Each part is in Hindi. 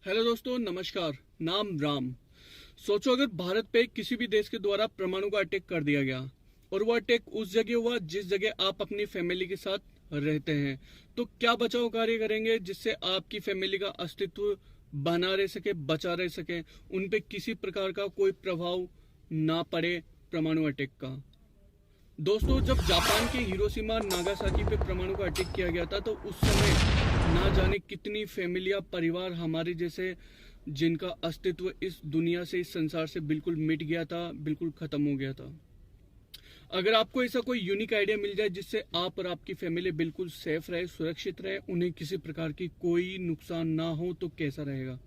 हेलो दोस्तों, नमस्कार। नाम राम। सोचो अगर भारत पे किसी भी देश के द्वारा परमाणु का अटैक कर दिया गया और वो अटैक उस जगह हुआ जिस जगह आप अपनी फैमिली के साथ रहते हैं, तो क्या बचाव कार्य करेंगे जिससे आपकी फैमिली का अस्तित्व बना रह सके, बचा रह सके, उन पे किसी प्रकार का कोई प्रभाव ना पड़े परमाणु अटैक का। दोस्तों, जब जापान के हिरोशिमा नागासाकी पे परमाणु का अटैक किया गया था तो उस समय ना जाने कितनी फैमिलियां, परिवार हमारे जैसे जिनका अस्तित्व इस दुनिया से, इस संसार से बिल्कुल मिट गया था, बिल्कुल खत्म हो गया था। अगर आपको ऐसा कोई यूनिक आइडिया मिल जाए जिससे आप और आपकी फैमिली बिल्कुल सेफ रहे, सुरक्षित रहे, उन्हें किसी प्रकार की कोई नुकसान ना हो, तो कैसा रहेगा?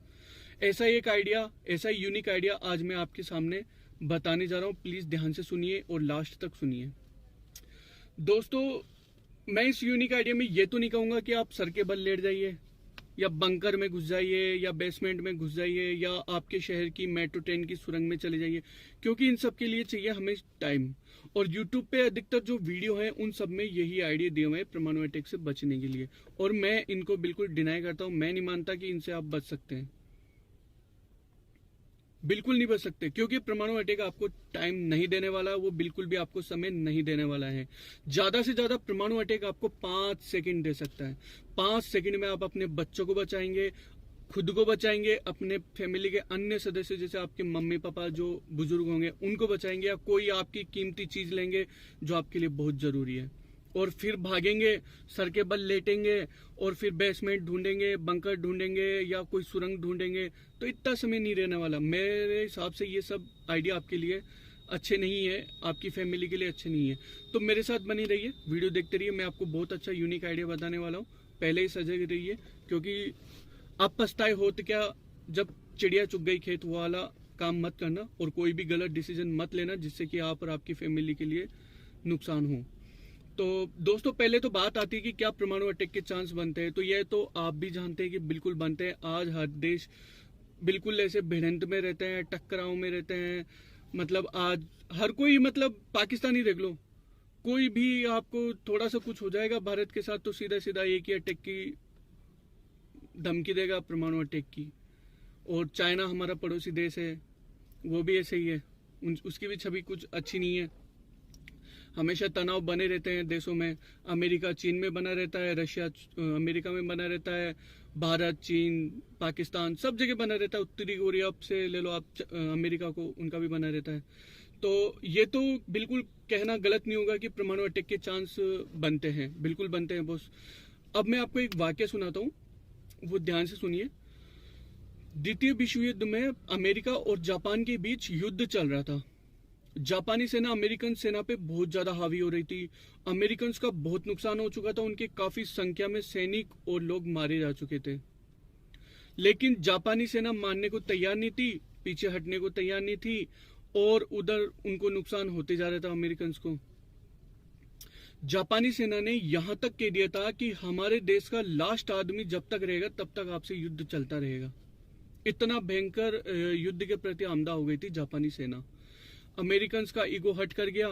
ऐसा एक आइडिया, ऐसा यूनिक आइडिया आज मैं आपके सामने बताने जा रहा हूँ। प्लीज ध्यान से सुनिए और लास्ट तक सुनिए। दोस्तों, मैं इस यूनिक आइडिया में ये तो नहीं कहूंगा कि आप सर के बल लेट जाइए या बंकर में घुस जाइए या बेसमेंट में घुस जाइए या आपके शहर की मेट्रो ट्रेन की सुरंग में चले जाइए, क्योंकि इन सब के लिए चाहिए हमें टाइम। और यूट्यूब पे अधिकतर जो वीडियो है उन सब में यही आइडिया दिए हुए हैं परमाणु अटैक से बचने के लिए, और मैं इनको बिल्कुल डिनाई करता हूँ। मैं नहीं मानता कि इनसे आप बच सकते हैं, बिल्कुल नहीं बच सकते, क्योंकि परमाणु अटैक आपको टाइम नहीं देने वाला है, वो बिल्कुल भी आपको समय नहीं देने वाला है। ज्यादा से ज्यादा परमाणु अटैक आपको 5 सेकंड दे सकता है। 5 सेकंड में आप अपने बच्चों को बचाएंगे, खुद को बचाएंगे, अपने फैमिली के अन्य सदस्य जैसे आपके मम्मी पापा जो बुजुर्ग होंगे उनको बचाएंगे, या कोई आपकी कीमती चीज लेंगे जो आपके लिए बहुत जरूरी है, और फिर भागेंगे, सर के बल लेटेंगे और फिर बेसमेंट ढूंढेंगे, बंकर ढूंढेंगे या कोई सुरंग ढूंढेंगे। तो इतना समय नहीं रहने वाला। मेरे हिसाब से ये सब आइडिया आपके लिए अच्छे नहीं है, आपकी फैमिली के लिए अच्छे नहीं है। तो मेरे साथ बनी रहिए, वीडियो देखते रहिए। मैं आपको बहुत अच्छा यूनिक आइडिया बताने वाला हूँ। पहले ही सजग रहिए, क्योंकि आप पछताए हो तो क्या, जब चिड़िया चुग गई खेत वाला काम मत करना, और कोई भी गलत डिसीजन मत लेना जिससे कि आप और आपकी फैमिली के लिए नुकसान हो। तो दोस्तों, पहले तो बात आती है कि क्या परमाणु अटैक के चांस बनते हैं। तो यह तो आप भी जानते हैं कि बिल्कुल बनते हैं। आज हर देश बिल्कुल ऐसे भिड़ंत में रहते हैं, टकराव में रहते हैं। मतलब आज हर कोई, मतलब पाकिस्तानी देख लो, कोई भी आपको थोड़ा सा कुछ हो जाएगा भारत के साथ तो सीधा सीधा एक ही अटैक की धमकी देगा, परमाणु अटैक की। और चाइना हमारा पड़ोसी देश है, वो भी ऐसे ही है, उसकी भी छवि कुछ अच्छी नहीं है। हमेशा तनाव बने रहते हैं देशों में। अमेरिका चीन में बना रहता है, रशिया अमेरिका में बना रहता है, भारत, चीन, पाकिस्तान सब जगह बना रहता है। उत्तरी कोरिया से ले लो आप अमेरिका को, उनका भी बना रहता है। तो ये तो बिल्कुल कहना गलत नहीं होगा कि परमाणु अटैक के चांस बनते हैं, बिल्कुल बनते हैं बॉस। अब मैं आपको एक वाक्य सुनाता हूँ, वो ध्यान से सुनिए। द्वितीय विश्व युद्ध में अमेरिका और जापान के बीच युद्ध चल रहा था। जापानी सेना अमेरिकन सेना पे बहुत ज्यादा हावी हो रही थी। अमेरिकन का बहुत नुकसान हो चुका था, उनके काफी संख्या में सैनिक और लोग मारे जा चुके थे। लेकिन जापानी सेना मानने को तैयार नहीं थी, पीछे हटने को तैयार नहीं थी, और उधर उनको नुकसान होते जा रहा था अमेरिकन को। जापानी सेना ने यहां तक कह दिया था कि हमारे देश का लास्ट आदमी जब तक रहेगा तब तक आपसे युद्ध चलता रहेगा। इतना भयंकर युद्ध के प्रति आमदा हो गई थी जापानी सेना। अमेरिकन का ईगो हट कर गया,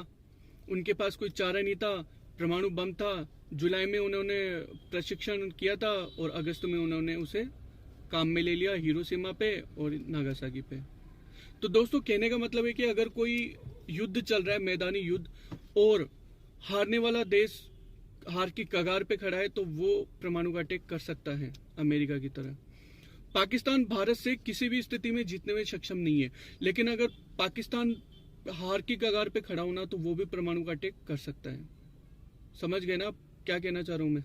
उनके पास कोई चारा नहीं था, परमाणु बम था। जुलाई में उन्होंने प्रशिक्षण किया था और अगस्त में उन्होंने उसे काम में ले लिया, हिरोशिमा पे और नागासाकी पे। तो दोस्तों, कहने का मतलब है कि अगर कोई युद्ध चल रहा है, मैदानी युद्ध, और हारने वाला देश हार की कगार पे खड़ा है, तो वो परमाणु का अटैक कर सकता है अमेरिका की तरह। पाकिस्तान भारत से किसी भी स्थिति में जीतने में सक्षम नहीं है, लेकिन अगर पाकिस्तान हार की कगार पे खड़ा होना तो वो भी परमाणु का अटैक कर सकता है। समझ गए ना आप क्या कहना चाह रहा हूं मैं?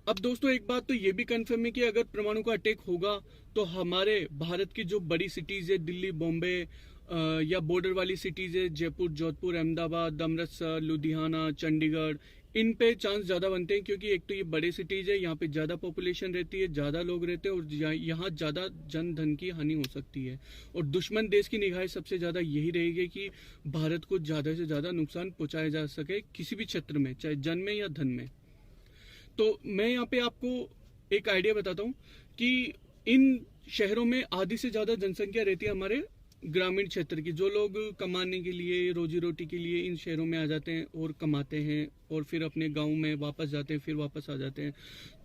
अब दोस्तों, एक बात तो ये भी कंफर्म है कि अगर परमाणु का अटैक होगा तो हमारे भारत की जो बड़ी सिटीज है, दिल्ली, बॉम्बे, या बॉर्डर वाली सिटीज है, जयपुर, जोधपुर, अहमदाबाद, अमृतसर, लुधियाना, चंडीगढ़, इन पे चांस ज्यादा बनते हैं, क्योंकि एक तो ये बड़े सिटीज है, यहाँ पे ज्यादा पॉपुलेशन रहती है, ज्यादा लोग रहते हैं, और यहाँ ज्यादा जन धन की हानि हो सकती है। और दुश्मन देश की निगाहें सबसे ज्यादा यही रहेगी कि भारत को ज्यादा से ज्यादा नुकसान पहुंचाया जा सके किसी भी क्षेत्र में, चाहे जन में या धन में। तो मैं यहाँ पे आपको एक आइडिया बताता हूँ कि इन शहरों में आधी से ज्यादा जनसंख्या रहती है हमारे ग्रामीण क्षेत्र की, जो लोग कमाने के लिए, रोजी रोटी के लिए इन शहरों में आ जाते हैं और कमाते हैं और फिर अपने गांव में वापस जाते हैं, फिर वापस आ जाते हैं।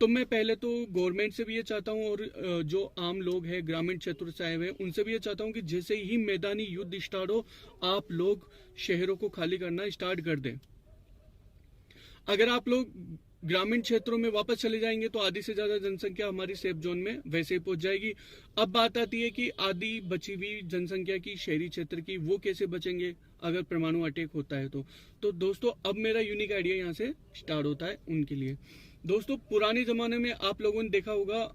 तो मैं पहले तो गवर्नमेंट से भी ये चाहता हूँ और जो आम लोग हैं ग्रामीण क्षेत्र से आए हुए हैं उनसे भी ये चाहता हूँ कि जैसे ही मैदानी युद्ध स्टार्ट हो, आप लोग शहरों को खाली करना स्टार्ट कर दें। अगर आप लोग ग्रामीण क्षेत्रों में वापस चले जाएंगे तो आधी से ज्यादा जनसंख्या हमारी सेफ जोन में वैसे ही पहुंच जाएगी। अब बात आती है कि आधी बची हुई जनसंख्या की शहरी क्षेत्र की, वो कैसे बचेंगे अगर परमाणु अटैक होता है तो दोस्तों अब मेरा यूनिक आइडिया यहाँ से स्टार्ट होता है उनके लिए। दोस्तों पुराने जमाने में आप लोगों ने देखा होगा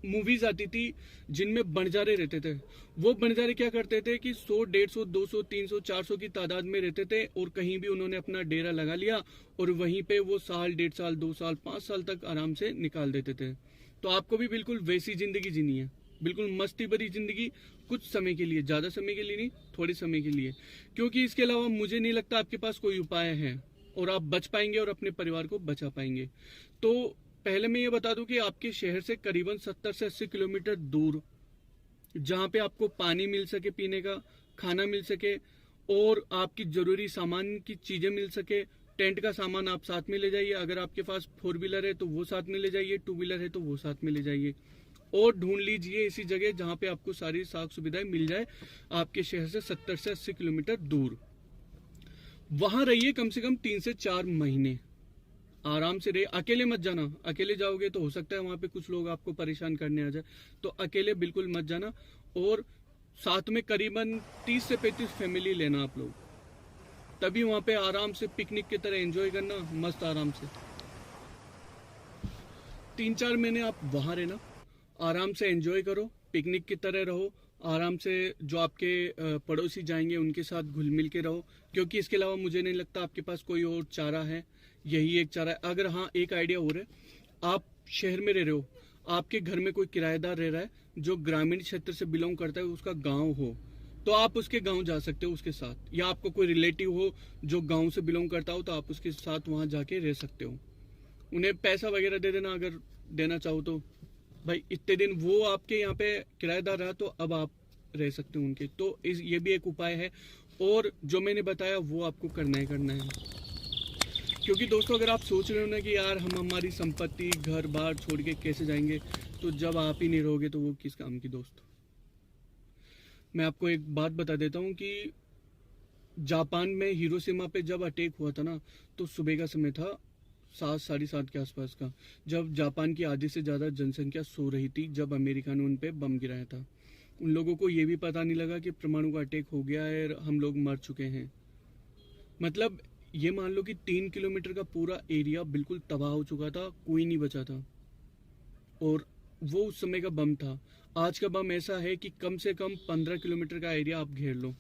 मूवीज आती थी जिनमें बंजारे रहते थे। वो बंजारे क्या करते थे कि 100, 150, 200, 300, 400 की तादाद में रहते थे और कहीं भी उन्होंने अपना डेरा लगा लिया और वहीं पे वो साल, 1.5 साल, 2 साल, 5 साल तक आराम से निकाल देते थे। तो आपको भी बिल्कुल वैसी जिंदगी जीनी है, बिल्कुल मस्ती भरी जिंदगी, कुछ समय के लिए, ज्यादा समय के लिए नहीं, थोड़े समय के लिए, क्योंकि इसके अलावा मुझे नहीं लगता आपके पास कोई उपाय है और आप बच पाएंगे और अपने परिवार को बचा पाएंगे। तो पहले मैं ये बता दूं कि आपके शहर से करीबन 70 से 80 किलोमीटर दूर, जहां पे आपको पानी मिल सके पीने का, खाना मिल सके और आपकी जरूरी सामान की चीजें मिल सके, टेंट का सामान आप साथ में ले जाइए। अगर आपके पास 4 व्हीलर है तो वो साथ में ले जाइए, 2 व्हीलर है तो वो साथ में ले जाइए और ढूंढ लीजिए ऐसी जगह जहां पे आपको सारी साख सुविधाएं मिल जाए आपके शहर से 70 से 80 किलोमीटर दूर। वहां रहिए कम से कम 3 से 4 महीने, आराम से रहिए। अकेले मत जाना, अकेले जाओगे तो हो सकता है वहां पे कुछ लोग आपको परेशान करने आ जाए, तो अकेले बिल्कुल मत जाना। और साथ में करीबन 30 से 35 फैमिली लेना आप लोग, तभी वहां पे आराम से पिकनिक की तरह एंजॉय करना, मस्त आराम से 3-4 महीने आप वहां रहना, आराम से एंजॉय करो, पिकनिक की तरह रहो, आराम से जो आपके पड़ोसी जाएंगे उनके साथ घुल मिल के रहो, क्योंकि इसके अलावा मुझे नहीं लगता आपके पास कोई और चारा है, यही एक चारा है। अगर हाँ एक आइडिया और है, आप शहर में रह रहे हो, आपके घर में कोई किराएदार रह रहा है जो ग्रामीण क्षेत्र से बिलोंग करता है, उसका गांव हो, तो आप उसके गांव जा सकते हो उसके साथ, या आपको कोई रिलेटिव हो जो गांव से बिलोंग करता हो तो आप उसके साथ वहां जाके रह सकते हो। उन्हें पैसा वगैरह दे देना अगर देना चाहो तो, भाई इतने दिन वो आपके यहाँ पे किराएदार रहा तो अब आप रह सकते हो उनके, तो ये भी एक उपाय है। और जो मैंने बताया वो आपको करना है, क्योंकि दोस्तों अगर आप सोच रहे हो ना कि यार हम हमारी संपत्ति, घर बार छोड़ के कैसे जाएंगे, तो जब आप ही नहीं रहोगे तो वो किस काम की। दोस्त मैं आपको एक बात बता देता हूँ कि जापान में हिरोशिमा पे जब अटैक हुआ था ना, तो सुबह का समय था, 7, 7:30 के आसपास का, जब जापान की आधी से ज्यादा जनसंख्या सो रही थी, जब अमेरिका ने उन पे बम गिराया था। उन लोगों को ये भी पता नहीं लगा कि परमाणु का अटैक हो गया है और हम लोग मर चुके हैं। मतलब ये मान लो कि 3 किलोमीटर का पूरा एरिया बिल्कुल तबाह हो चुका था, कोई नहीं बचा था। और वो उस समय का बम था। आज का बम ऐसा है कि कम से कम 15 किलोमीटर का एरिया आप घेर लो,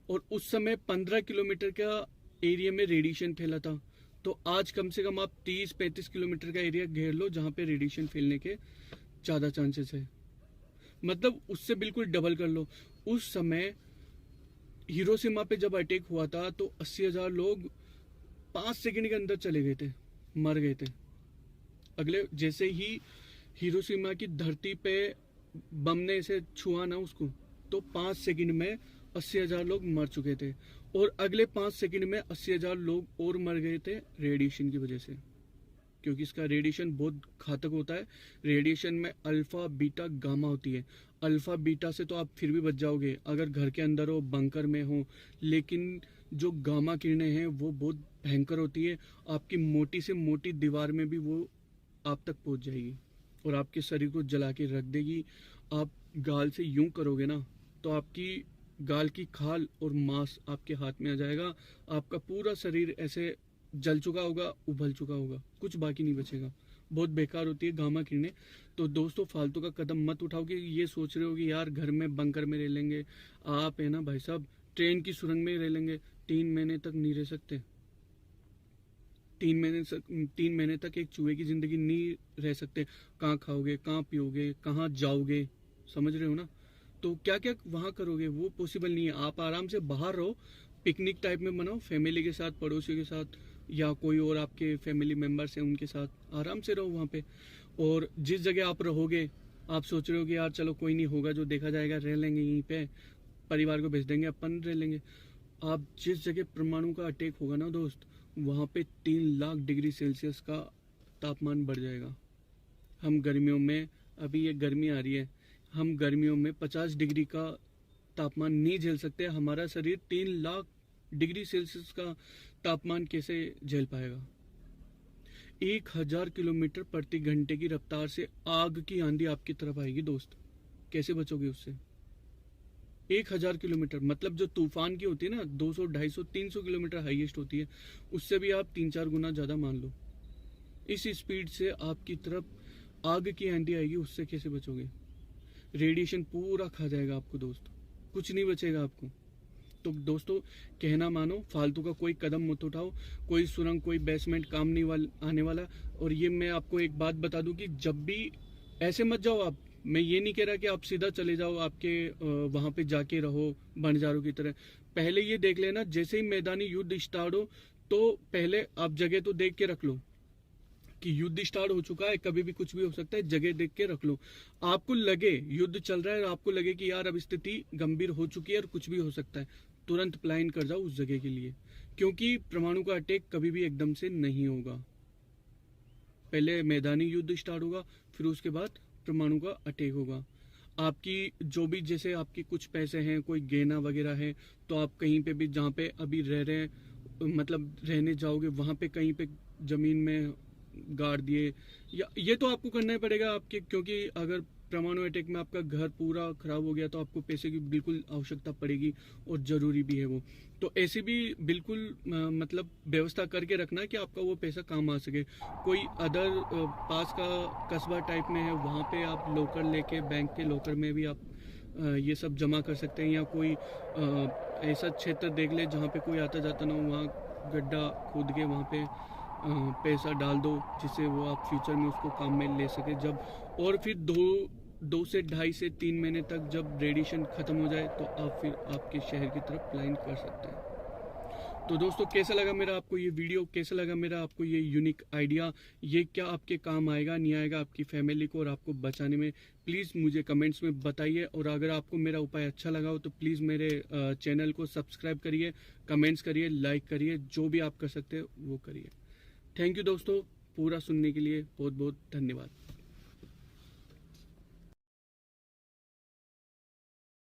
और उस समय 15 किलोमीटर का एरिया में रेडिएशन फैला था। तो आज कम से कम आप 30-35 किलोमीटर का एरिया घेर लो जहां पे रेडिएशन फैलने के ज्यादा चांसेस है, मतलब उससे बिल्कुल डबल कर लो। उस समय हिरोशिमा पे जब अटैक हुआ था तो 80,000 लोग 5 सेकंड के अंदर चले गए थे, मर गए थे। अगले जैसे ही हिरोशिमा की धरती पे बम ने ऐसे छुआ ना उसको, तो 5 सेकंड में 80,000 लोग मर चुके थे, और अगले 5 सेकंड में 80,000 लोग और मर गए थे रेडिएशन की वजह से, क्योंकि इसका रेडिएशन बहुत घातक होता है। रेडिएशन में अल्फा, बीटा, गामा होती है। अल्फा बीटा से तो आप फिर भी बच जाओगे अगर घर के अंदर हो, बंकर में हो, लेकिन जो गामा किरणें हैं वो बहुत भयंकर होती है। आपकी मोटी से मोटी दीवार में भी वो आप तक पहुंच जाएगी और आपके शरीर को जला के रख देगी। आप गाल से यूं करोगे ना तो आपकी गाल की खाल और मांस आपके हाथ में आ जाएगा। आपका पूरा शरीर ऐसे जल चुका होगा, उबल चुका होगा, कुछ बाकी नहीं बचेगा। बहुत बेकार होती है गामा किरणें। तो दोस्तों फालतू का कदम मत उठाओ कि ये सोच रहे हो कि यार घर में बंकर में रह लेंगे। आप है ना भाई साहब, ट्रेन की सुरंग में रह लेंगे, 3 महीने तक नहीं रह सकते। 3 महीने तक एक चूहे की जिंदगी नहीं रह सकते। कहाँ खाओगे, कहाँ पियोगे, कहाँ जाओगे, समझ रहे हो ना। तो क्या क्या वहां करोगे, वो पॉसिबल नहीं है। आप आराम से बाहर रहो, पिकनिक टाइप में बनाओ, फैमिली के साथ, पड़ोसियों के साथ, या कोई और आपके फैमिली मेंबर्स हैं उनके साथ आराम से रहो वहाँ पे। और जिस जगह आप रहोगे, आप सोच रहे हो कि यार चलो कोई नहीं होगा जो देखा जाएगा, रह लेंगे यहीं पे, परिवार को भेज देंगे, अपन रह लेंगे। आप जिस जगह परमाणु का अटैक होगा ना दोस्त, वहाँ पे 3 लाख डिग्री सेल्सियस का तापमान बढ़ जाएगा। हम गर्मियों में, अभी ये गर्मी आ रही है, हम गर्मियों में 50 डिग्री का तापमान नहीं झेल सकते। हमारा शरीर 3 लाख डिग्री सेल्सियस का तापमान कैसे झेल पाएगा? 1000 किलोमीटर प्रति घंटे की रफ्तार से आग की आंधी आपकी तरफ आएगी दोस्त, कैसे बचोगे उससे? 1000 किलोमीटर मतलब जो तूफान की होती है ना, 200, 250, 300 किलोमीटर हाईएस्ट होती है, उससे भी आप 3-4 गुना ज्यादा मान लो। इस स्पीड से आपकी तरफ आग की आंधी आएगी, उससे कैसे बचोगे? रेडिएशन पूरा खा जाएगा आपको दोस्त, कुछ नहीं बचेगा आपको। तो दोस्तों कहना मानो, फालतू का कोई कदम मत उठाओ, कोई सुरंग, कोई बेसमेंट काम नहीं आने वाला। और ये मैं आपको एक बात बता दूं कि जब भी ऐसे मत जाओ आप, मैं ये नहीं कह रहा कि आप सीधा चले जाओ, आपके वहां पे जाके रहो बंजारों की तरह। पहले ये देख लेना, जैसे ही मैदानी युद्ध स्टार्ट हो तो पहले आप जगह तो देख के रख लो कि युद्ध स्टार्ट हो चुका है, कभी भी कुछ भी हो सकता है, जगह देख के रख लो। आपको लगे युद्ध चल रहा है और आपको लगे कि यार अब स्थिति गंभीर हो चुकी है और कुछ भी हो सकता है, तुरंत प्लान कर जाओ उस जगह के लिए, क्योंकि परमाणु का अटैक कभी भी एकदम से नहीं होगा। पहले मैदानी युद्ध स्टार्ट होगा, फिर उसके बाद परमाणु का अटैक होगा। आपकी जो भी, जैसे आपके कुछ पैसे हैं, कोई गहना वगैरह है, तो आप कहीं पे भी, जहाँ पे अभी रह रहे हैं, मतलब रहने जाओगे, वहां पे कहीं पे जमीन में गाड़ दिए, या ये तो आपको करना ही पड़ेगा आपके, क्योंकि अगर परमाणु अटैक में आपका घर पूरा खराब हो गया तो आपको पैसे की बिल्कुल आवश्यकता पड़ेगी और जरूरी भी है वो। तो ऐसे भी बिल्कुल मतलब व्यवस्था करके रखना कि आपका वो पैसा काम आ सके। कोई अदर पास का कस्बा टाइप में है, वहाँ पे आप लॉकर लेके, बैंक के लॉकर में भी आप ये सब जमा कर सकते हैं, या कोई ऐसा क्षेत्र देख ले जहाँ पे कोई आता जाता ना हो, वहाँ गड्ढा खोद के वहाँ पे पैसा डाल दो, जिससे वो आप फ्यूचर में उसको काम में ले सके जब। और फिर 2 से 2.5 से 3 महीने तक जब रेडिएशन खत्म हो जाए तो आप फिर आपके शहर की तरफ प्लान कर सकते हैं। तो दोस्तों कैसा लगा मेरा आपको ये वीडियो, कैसा लगा मेरा आपको ये यूनिक आइडिया? ये क्या आपके काम आएगा, नहीं आएगा आपकी फैमिली को और आपको बचाने में? प्लीज़ मुझे कमेंट्स में बताइए। और अगर आपको मेरा उपाय अच्छा लगा हो तो प्लीज़ मेरे चैनल को सब्सक्राइब करिए, कमेंट्स करिए, लाइक करिए, जो भी आप कर सकते हैं वो करिए। थैंक यू दोस्तों, पूरा सुनने के लिए बहुत बहुत धन्यवाद।